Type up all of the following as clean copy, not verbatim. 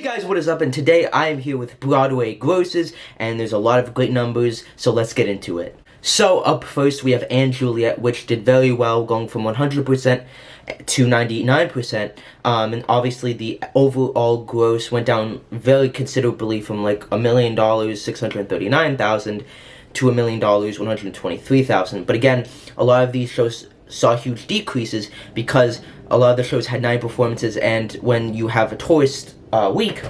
Guys, what is up? And today I am here with Broadway grosses, and there's a lot of great numbers, so let's get into it. So up first we have & Juliet, which did very well, going from 100% to 99%, and obviously the overall gross went down very considerably from like $1,639,000 to $1,123,000. But again, a lot of these shows saw huge decreases because a lot of the shows had 9 performances, and when you have a tourist week,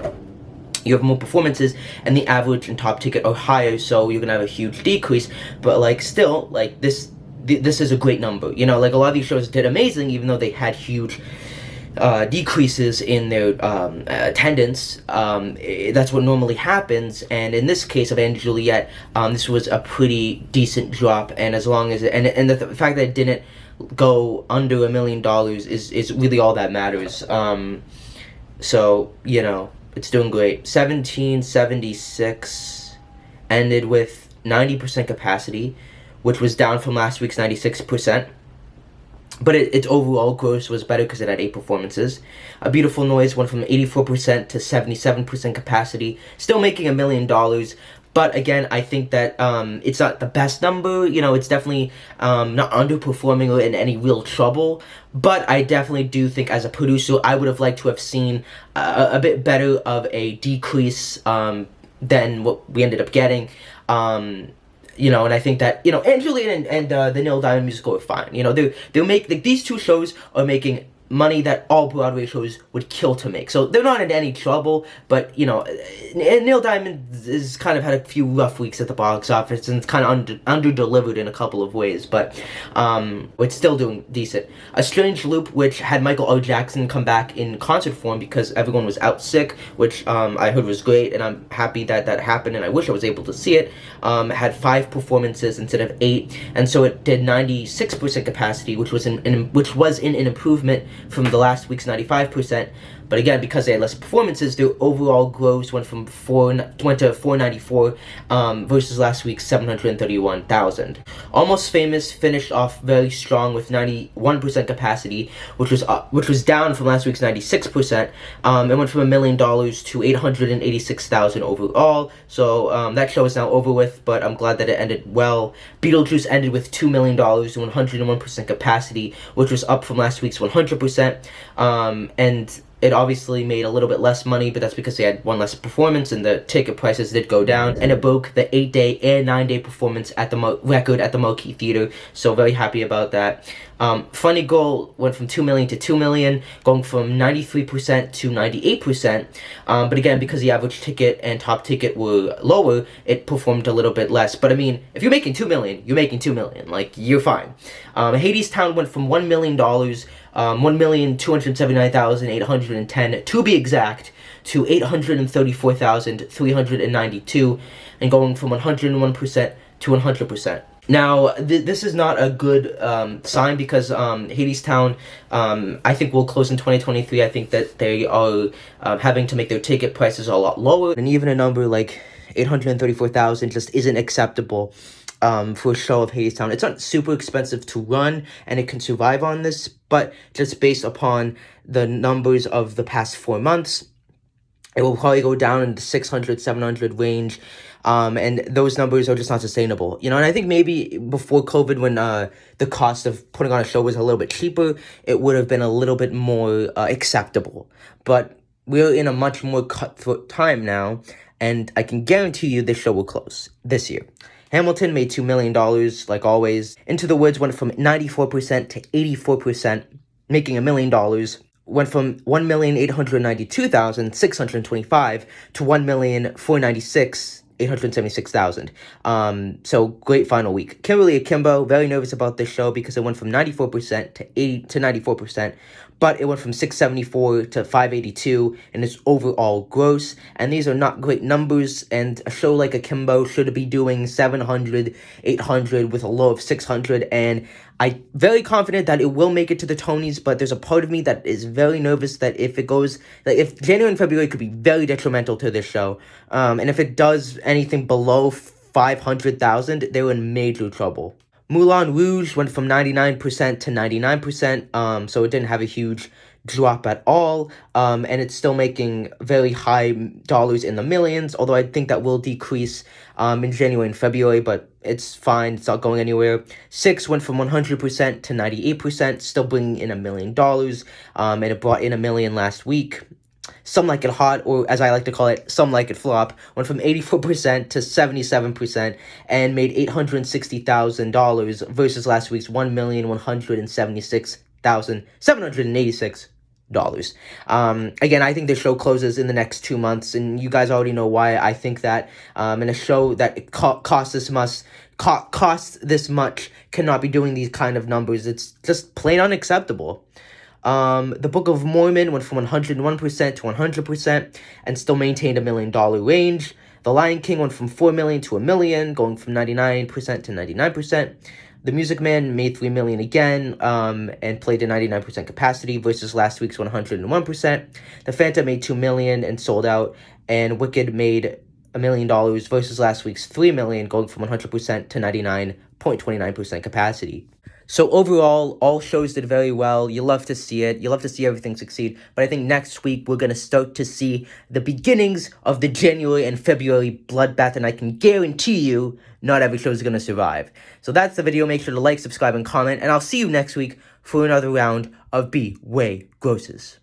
you have more performances, and the average and top ticket are higher, so you're gonna have a huge decrease. But like still, like this is a great number. You know, like a lot of these shows did amazing, even though they had huge decreases in their attendance. That's what normally happens, and in this case of & Juliet, this was a pretty decent drop, and as long as and the fact that it didn't go under $1 million is really all that matters. So, you know, it's doing great. 1776 ended with 90% capacity, which was down from last week's 96%. But its overall gross was better because it had 8 performances. A Beautiful Noise went from 84% to 77% capacity, still making $1 million. But again, I think that it's not the best number. You know, it's definitely not underperforming or in any real trouble. But I definitely do think, as a producer, I would have liked to have seen a bit better of a decrease than what we ended up getting. You know, and I think that, you know, & Juliet and the Neil Diamond musical are fine. You know, they'll make, like, these two shows are making money that all Broadway shows would kill to make. So they're not in any trouble, but, you know, and Neil Diamond has kind of had a few rough weeks at the box office, and it's kind of under-delivered in a couple of ways, but it's still doing decent. A Strange Loop, which had Michael O. Jackson come back in concert form because everyone was out sick, which I heard was great, and I'm happy that that happened, and I wish I was able to see it. It had 5 performances instead of 8, and so it did 96% capacity, which was an improvement from the last week's 95%. But again, because they had less performances, their overall gross went to 494 versus last week's 731,000. Almost Famous finished off very strong with 91% capacity, which was down from last week's 96%. It went from $1 million to 886,000 overall. So that show is now over with, but I'm glad that it ended well. Beetlejuice ended with $2 million and 101% capacity, which was up from last week's 100%. And it obviously made a little bit less money, but that's because they had one less performance and the ticket prices did go down. And it broke the 8-day and 9-day performance at the record at the Marquee Theater, so very happy about that. Funny Girl went from $2 million to $2 million, going from 93% to 98%. But again, because the average ticket and top ticket were lower, it performed a little bit less. But I mean, if you're making $2 million, you're making $2 million. Like, you're fine. Hadestown went from $1 million, 1,279,810 to be exact, to 834,392, and going from 101% to 100%. Now, this is not a good sign because Hadestown, I think, will close in 2023. I think that they are having to make their ticket prices a lot lower, and even a number like 834,000 just isn't acceptable for a show of Hadestown. It's not super expensive to run, and it can survive on this, but just based upon the numbers of the past 4 months, it will probably go down in the 600, 700 range, and those numbers are just not sustainable. You know, and I think maybe before COVID, when the cost of putting on a show was a little bit cheaper, it would have been a little bit more acceptable. But we're in a much more cutthroat time now, and I can guarantee you this show will close this year. Hamilton made $2 million, like always. Into the Woods went from 94% to 84%, making $1 million. Went from 1,892,625 to 1,496,876,000. So great final week. Kimberly Akimbo, very nervous about this show because it went from 94% to 94%, but it went from 674 to 582 in its overall gross, and these are not great numbers, and a show like Akimbo should be doing 700, 800 with a low of 600, and I'm very confident that it will make it to the Tonys, but there's a part of me that is very nervous that if it goes, like, if January and February could be very detrimental to this show, and if it does anything below 500,000, they're in major trouble. Moulin Rouge went from 99% to 99%, so it didn't have a huge drop at all, and it's still making very high dollars in the millions, although I think that will decrease in January and February, but it's fine, it's not going anywhere. 6 went from 100% to 98%, still bringing in $1 million, and it brought in $1 million last week. Some Like It Hot, or as I like to call it, Some Like It Flop, went from 84% to 77% and made $860,000 versus last week's $1,176,786. Again, I think the show closes in the next 2 months, and you guys already know why I think that. In a show that costs this much cannot be doing these kind of numbers. It's just plain unacceptable. The Book of Mormon went from 101% to 100% and still maintained $1 million range. The Lion King went from 4 million to 1 million, going from 99% to 99%. The Music Man made 3 million again, and played to 99% capacity versus last week's 101%. The Phantom made 2 million and sold out, and Wicked made $1 million versus last week's 3 million, going from 100% to 99.29% capacity. So overall, all shows did very well. You love to see it. You love to see everything succeed. But I think next week we're going to start to see the beginnings of the January and February bloodbath, and I can guarantee you not every show is going to survive. So that's the video. Make sure to like, subscribe, and comment, and I'll see you next week for another round of B-Way Grosses.